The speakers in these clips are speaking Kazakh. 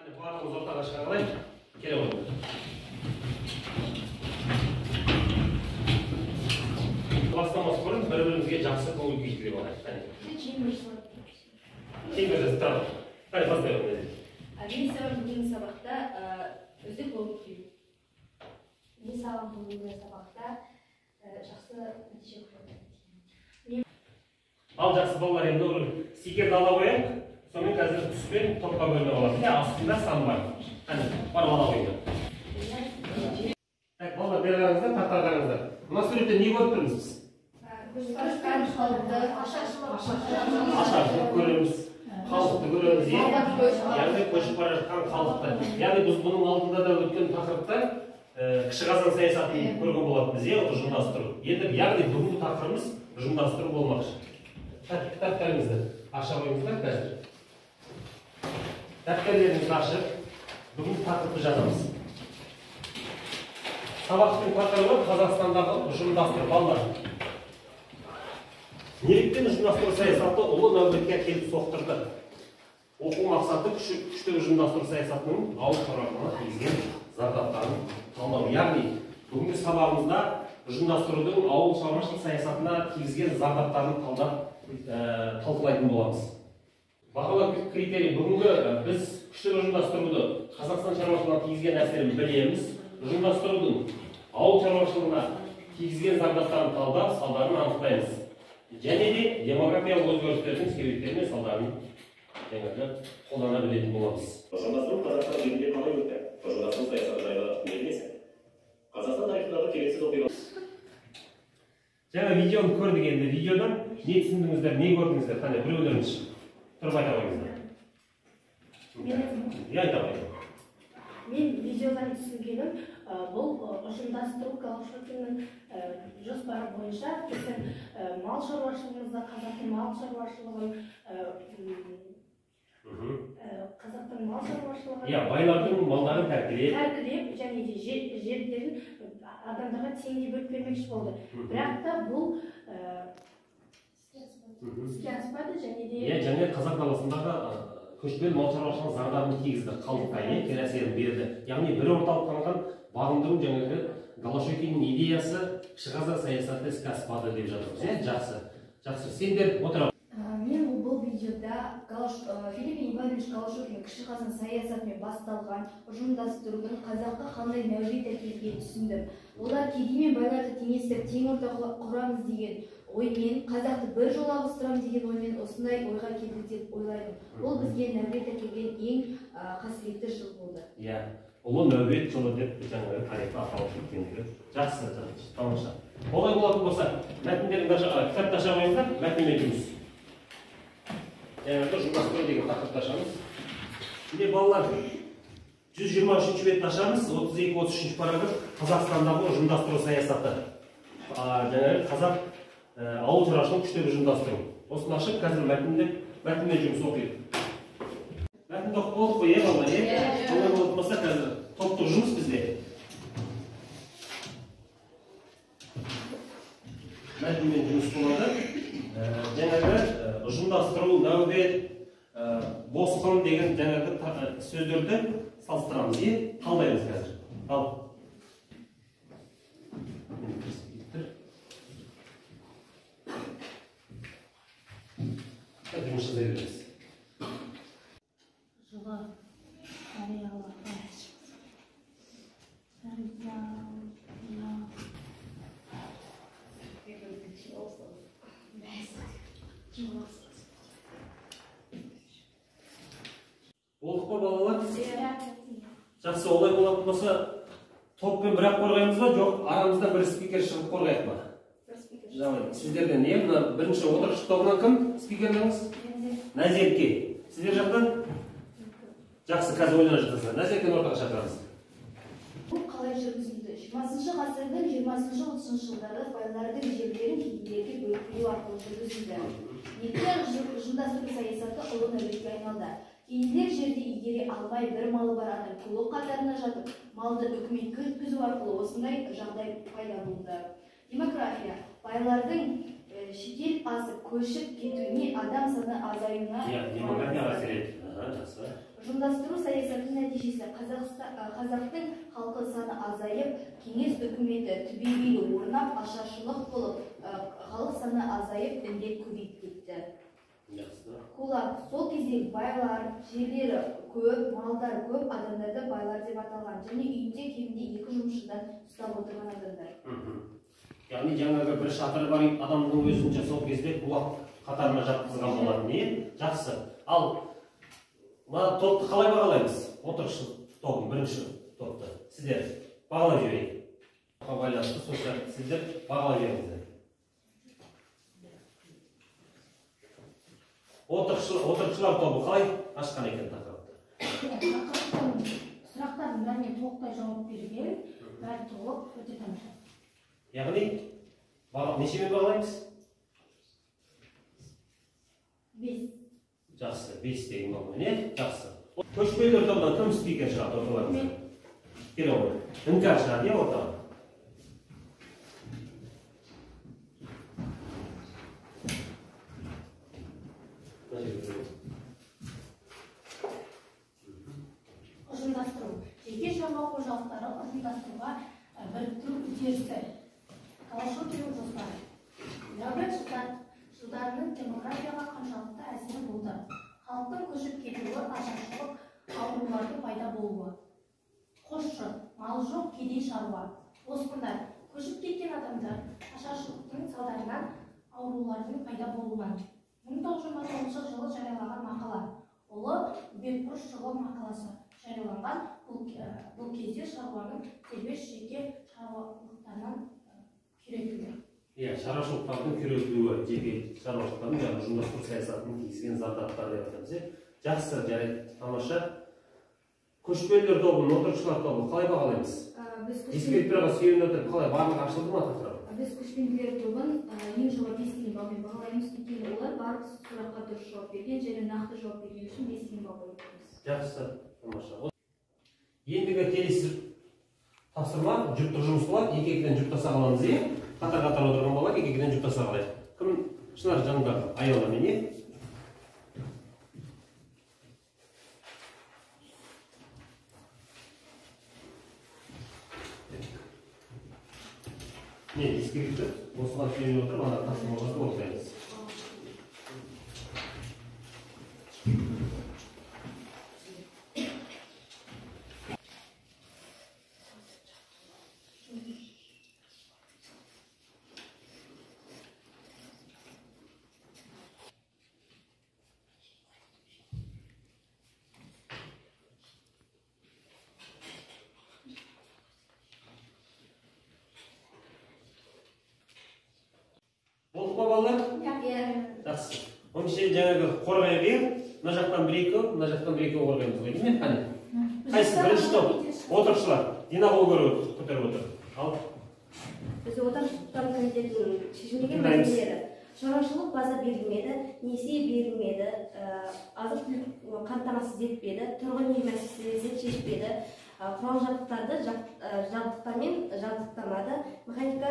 Барлығымыз ортаға шығарайық. Келе ғой. Бастамас бұрын бір-бірімізге жақсы көңіл күй тілеп алайық. Чемберсіз тұрады. Қай бастайық өзі? Мен саған бүгінгі сабақта үздік көңіл күй. Мен саған бүгінгі сабақта жақсы нәтиже көрдім. Ал жақсы балалар, енді бір стикерді ала қояйық. Сонымен қазір түспен топқа бөлініп аласыз. Астында сан бар. Қане, барып ала қойыңдар. Так, балалар, бері қараңыздар, таққа қараңыздар. Мына суретте не көріп тұрмыз біз? Ашаршылық көреміз, халықты көреміз, яғни көшіп бара жатқан халықты. Яғни біз бұның алдында да өткен тақырыпта кіші қазан саясатын көрген болатынбыз, ұжымдастыру. Енді яғни бүгінгі тақырыбымыз ұжымдастыру болмақшы. Кітаптарыңызды аша қойыңыздар қазір. Дәптерлеріңізді ашып, бүгін тақырыпты жазамыз. Сабақтың тақырыбы Қазақстандағы ұжымдастыру балалар. Неліктен ұжымдастыру саясаты ұлы нәубетке келіп соқтырды? Оқу мақсаты күшті ұжымдастыру саясатының ауыл шаруашылығына тигізген зардаптарын талдау. Яғни бүгінгі сабағымызда ұжымдастырудың ауыл шаруашылық саясатына тигізген зардаптарын талқылайтын боламыз. Бағалау критерий бүгінгі біз күшті ұжымдастыруды Қазақстан шаруашылығына тигізген әсерін білеміз. Ұжымдастырудың ауыл шаруашылығына тигізген зардаптарын талдап, салдарын анықтаймыз. Және де демографиялық өзгерістердің себептері мен салдарын қолдана білетін боламыз. Ұжымдастыру Қазақстан жерінде қалай өтті? Ұжымдастыру саясаты жайлы не білесің? Қазақстан тарихындағы келеңсіз оқиға. Жаңа видеоны көрдік, енді видеодан не түсіндіңіздер, не көрдіңіздер? Қане, біреулеріңіз тұрып айта қойыңыздар. Айта қойыңыздар. Мен видеодан түсінгенім, бұл ұжымдастыру коллективінің жоспары бойынша біздің мал шаруашылығымызда қазақтың мал шаруашылығын байлардың малдарын тәркілеп және де жерлерін адамдарға теңдей бөліп бермекші болды. Бірақ та бұл іске аспады және қазақ даласындағы көшпелі мал шаруашылығының зардабын тигізді, халыққа кері әсерін берді. Яғни бір орталықтанған бағындыру жаңағы Голошекиннің идеясы кіші қазан саясаты іске аспады деп жатырмыз. Жақсы. Сендер отыра. Мен бұл видеода Филипп Иванович Голошекин кіші қазан саясатымен басталған ұжымдастырудың қазаққа қандай нәубет әкелгенін түсіндім. Олар кедей мен байларды теңестіріп тең орта құрамыз деген оймен, қазақты бір жолға ауыстырамыз деген оймен осындай ойға келді деп ойлаймын. Ол бізге нәубет әкелген ең қасіретті жыл болды. Ұлы нәубет жылы деп жаңағы тарихта аталып кеткендігі. Жақсы, тамаша. Олай болатын болса, кітапты аша қойыңыздар, мәтінмен жұмыс. Ұжымдастыру деген тақырыпты ашамыз. Міне балалар, 123 бетті ашамыз, 32-33 параграф Қазақстандағы ұжымдастыру саясаты. Жаңағы қазақ ауыл шаруашылығын күштеп ұжымдастыру. Осыны ашып, қазір мәтінмен жұмыс оқиық. Мәтінді оқып болдық қой, балалар, олай болатын болса, қазір топтық жұмыс бізде. Мәтінмен жұмыс болады. Жаңағы ұжымдастыру, нәубет, босқын деген жаңағы сөздерді салыстырамыз, талдаймыз қазір. Ал. Жұмыс жаза береміз. Жылы жарияланған Болдық па балалар? Жақсы, олай болатын болса, топпен бір-ақ қорғаймыз ба, жоқ, арамызда бір спикер шығып қорғайық ба? Сіздерден не? Бірінші отырғыш тобынан кім спикерлеріңіз? Назерке. Сіздер жақтан? Жақсы, қазір ойлана жатасыздар. Назеркені ортаға шақырамыз. Бұл қалай жүргізілді? 20 ғасырдың 20-30 жылдары байлардың жерлерін кедейлерге бөліп беру арқылы жүргізілді. Енді ұжымдастыру саясаты ұлы нәубетке айналды. Кедейлер жерді игере алмай бір малы бар адам құлы қатарына жатып, малды үкіметке өткізу арқылы осындай жағдай пайда болды. Демография. Байлардың шетел асып көшіп кетуіне, адам саны азаюына ұжымдастыру саясатының нәтижесі қазақтың халқы саны азайып, кеңес үкіметі түбегейлі орнап, ашаршылық болып, халық саны азайып, індет көбейіп кетті. Кулак сол кезде байлар, жерлері көп, малдар көп, адамдарды байлар деп аталған, және үйінде кемінде 2 жұмысшыдан ұстап отырған адамдар. Яғни жаңағы бір шатыры бар адамның өзінше сол кезде кулак қатарына жатқызған болатын, не? Жақсы. Ал мына топты қалай бағалаймыз? Отырықшы тобын, бірінші топты. Сіздер бағалап жіберейік. Байланысты сонша сіздер бағалап жіберіңіздер. Отырықшылар тобы қалай ашқан екен тақырыпты? Сұрақтардың бәріне толықтай жауап берген, бәрі толық, өте тамаша. Яғни нешемен бағалаймыз? 5. Жақсы, 5 деген болған, не? Жақсы. Көшпелілер тобынан кім спикер шығады орталарыңызда? Келе ғой. Іңкәр шығады, не ортаға? Ұжымдастыру. Жеке шаруа қожалықтары ұжымдастыруға біріктіру үдерісі. Калашников жоспары. Дәулет жылдарының демографияға қаншалықты әсері болды. Халықтың көшіп кетуі, ашаршылық, аурулардың пайда болуы. Қосшы, мал жоқ, кедей шаруа. Босқындар, көшіп кеткен адамдар ашаршылықтың салдарынан аурулардың пайда болуынан. 1920 жылы жариялаған мақала. Ұлы Бекбұрыш жылы мақаласы жарияланған. Бұл кезде шаруаның дербес жеке шаруашылықтарынан күйретілді. Шаруашылықтардың күйретілуі, жеке шаруашылықтардың ұжымдастыру саясатының тигізген зардаптары деп айтамыз. Жақсы, жарайды, тамаша. Көшпелілер тобын, отырықшылар тобын қалай бағалаймыз? Ескертпеға сүйеніп отырып, қалай барлығы ашылды ма тақырып? Біз көшпенділер тобын ең жоғары 5 деген балмен бағалаймыз. Өйткені олар барлық сұраққа дұрыс жауап берген және нақты жауап берген үшін 5 деген бал қоямыз. Жақсы, тамаша. Ендігі келесі тапсырма, жұптық жұмыс болады, екі-екіден жұптаса қаламыз, е? Қатар-қатар отырған бала екі-екіден жұптаса қалайық. Кім шынар жанында аяуламен, е? Не, ескерікті, осыған сүйеніп отырып, ана тапсырмаларды оқытаймыз. Болды ма балалар? Жақсы. Оның ішінде жаңағы қорғай қиыр, мына жақтан 1-2, мына жақтан 1-2 қорғаймыз ғой, дейме? Қане? Қайсы бірінші топ? Отырықшылар. Дина қол көтеріп отыр. Ал. Біз отырықшылар комитетінің шешілмеген мәселелері. Шаруашылық база берілмеді, несие берілмеді, азық-түлік қамтамасыз етпеді, тұрғын үй мәселесін шешпеді, құрал-жабдықтарды жабдықтармен жабдықтамады, механика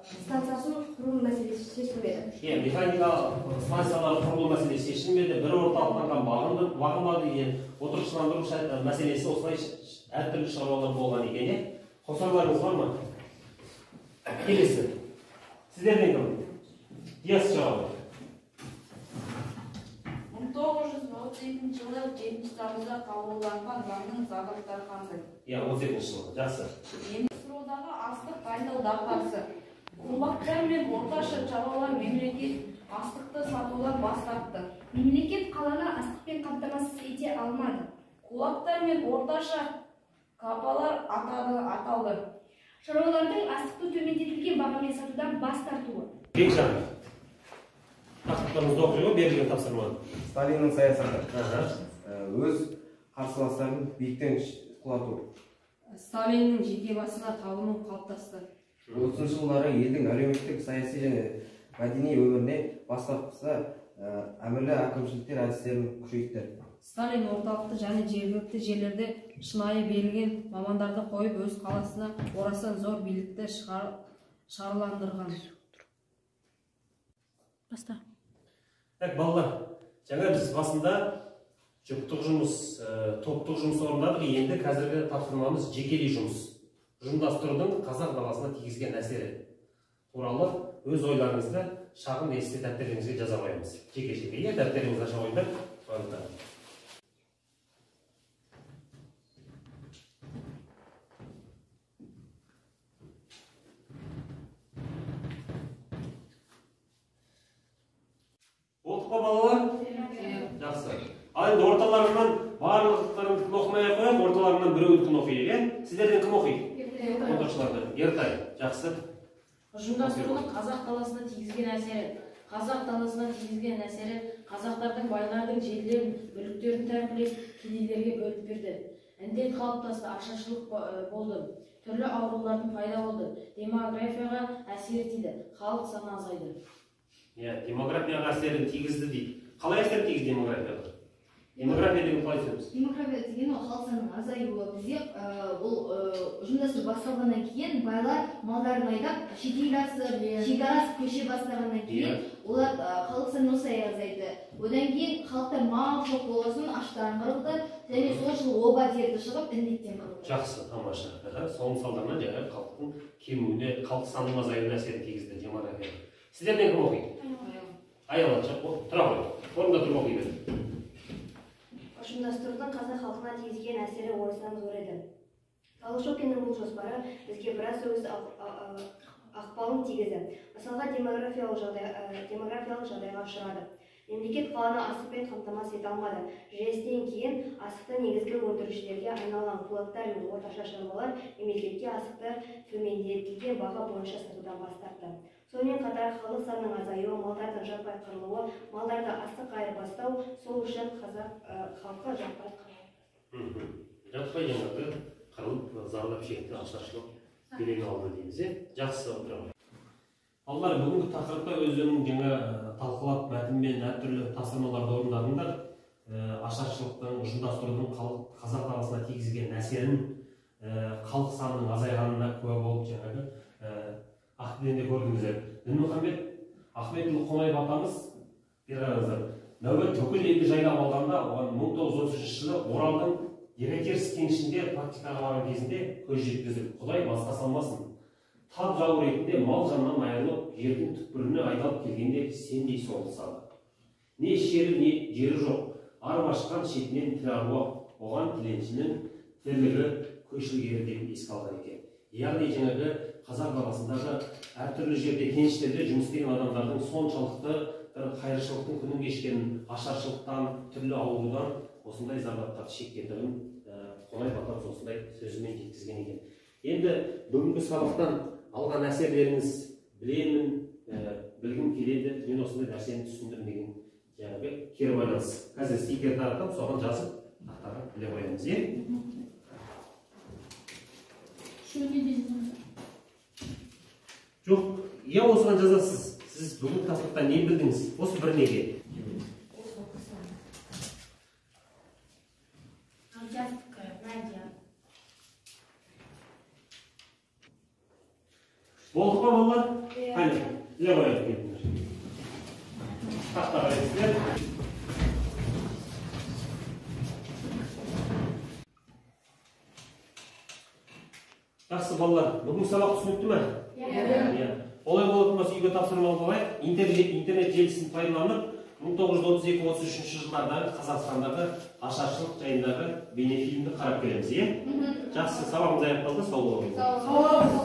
станциясын құру мәселесі шешілмеді. Механика станциялары құрылу мәселесі шешілмеді, бір орталықтан бағынбады деген отырықшыландыру мәселесі осылай әртүрлі шаруалар болған екен. Қосарларыңыз бар ма? Келесі. Сіздерден кім? Yes, жауабы. 1932 жылы 7 тамызда қабылданған заңның зардаптары қандай? 18 жылы, жақсы. Еңсірудағы астық дайындау дағдарысы. Кулактар мен орташа шаруалар мемлекет астықты сатудан бас тартты. Мемлекет қаланы астықпен қамтамасыз ете алмады. Кулактар мен орташа капалар аталды. Шаруалардың астықты төмендетілген бағамен сатудан бас тартуы. Бекжан. Тақырыптарыңызды оқиға берілген тапсырма. Сталиннің саясаты. Өз қарсыластарын биіктен құлату. Сталиннің жеке басына табыну қалыптасты. 30 жылдары елдің әлеуметтік, саяси және мәдени өміріне бастапқысы әмірлі әкімшіліктер әдістерін күшейтті. Сталин орталықты және жергілікті жерлерде шынайы берілген мамандарды қойып, өз қаласына орасан зор билікті шарландырған. Баста. Так, балалар, жаңа біз басында Жұптық жұмыс, топтық жұмыс орындадық. Енді қазіргі тапсырмамыз жекелей жұмыс. Ұжымдастырудың қазақ даласына тигізген әсері туралы өз ойларыңызды шағын эссе дәптеріңізге жаза қоямыз. Жеке-жеке дәптеріңізді аша қойыңдар. Болдық па балалар? Жақсы. Ал енді орталарынан барлықтарын оқымай қояйық, орталарынан біреуін оқиық, Сіздерден кім оқиды? Отырушылардан. Ертай. Жақсы. Ұжымдастырудың қазақ даласына тигізген әсері. Қазақ даласына тигізген әсері қазақтардың байлардың жерлерін, бүліктерін тәркілеп, кедейлерге бөліп берді. Індет қалыптасты, ашаршылық болды. Түрлі аурулардың пайда болды. Демографияға әсер етті. Халық саны азайды. Демографияға әсерін тигізді дейді. Қалай әсер тигізді демографияға? Демография деген қалай сөз? Демография деген ол халық санының азаюы. Бізде ол ұжымдастыру басталғаннан кейін байлар малдарын айдап, шетел асып, шекара асып көше бастағаннан кейін олар халық саны осылай азайды. Одан кейін халықтар мал жоқ болған соң аштан қырылды, және сол жылы оба дерті шығып, індеттен қырылды. Жақсы, тамаша. Соның салдарынан жаңағы халықтың кемуіне, халық санының азаюына әсерін тигізді демография. Сіздерден кім оқиды? Аяла, тұра қой. Орында тұрып оқиды. Ұжымдастырудың қазақ халқына тигізген әсері орасан зор еді. Голощекиннің бұл жоспары бізге біраз өз ықпалын тигізді. Мысалға демографиялық жағдайға ұшырады. Мемлекет қаланы астықпен қамтамасыз ете алмады. Жүйесінен кейін астықты негізгі өндірушілерге айналған кулактар мен орташа шаруалар мемлекетке астықты төмендетілген баға бойынша сатудан бас тартты. Сонымен қатар халық санының азаюы, малдардың жаппай қырылуы, малдарды астық айырбастау, сол үшін қазақ халқы жаппай қырылды. Жаппай жаңағы қырылып, зардап шекті, ашаршылық белең алды дейміз. Жақсы отырамын. Балалар, бүгінгі тақырыпта өздерінің жаңа талқылап мәтінмен әртүрлі тапсырмаларды орындадыңдар. Ашаршылықтың, ұжымдастырудың қазақ даласына тигізген әсерін, халық санының азайғанына куә болып жаңағы Ақтөбеде көрдіңіздер. Дінмұхаммед Ахметұлы Қонаев атамыз, нәубет бүкіл елді жайлап алғанда, оған 1933 жылы Оралдың Дерекерс кенішінде практикаға барған кезінде көз жеткізіп, Құдай басқа салмасын. Тап жау ретінде мал жанынан айырылып, жердің түкпіріне айдалып келгенде сендей соғылсады. Не шері, не жері жоқ. Арып ашқан шетінен тірі аруақ, оған тіленшінің тірлігі көшілгері деп еске алған екен. Яғни жаңағы қазақ даласындағы әртүрлі жерде кеніштерде жұмыс істеген адамдардың соншалықты бір қайыршылықтың күнін кешкенін, ашаршылықтан, түрлі аурудан осындай зардаптарды шеккендігін Қонаев атамыз осындай сөзімен жеткізген екен. Енді бүгінгі сабақтан алған әсерлеріңіз білемін, білгім келеді, мен осындай нәрсені түсіндім деген жаңағы кері байланыс. Қазір стикер таратып, соған жазып, ақтарға біле қоямыз, Жоқ, осыған жазасыз. Сіз бүгін тақырыпта не білдіңіз? Осы бір неге? Болдық па балалар? Қане, біле қояйық келіңдер. Тақтаға бересіздер. Жақсы балалар, бүгін сабақ түсінікті ме? Олай болатын болса үйге тапсырмалы болайық. Интернет желісін пайдаланып, 1932-33 жылдардағы Қазақстандағы ашаршылық жайындағы бейнефильмді қарап келеміз, Жақсы, сабағымыз аяқталды, сау болыңыздар.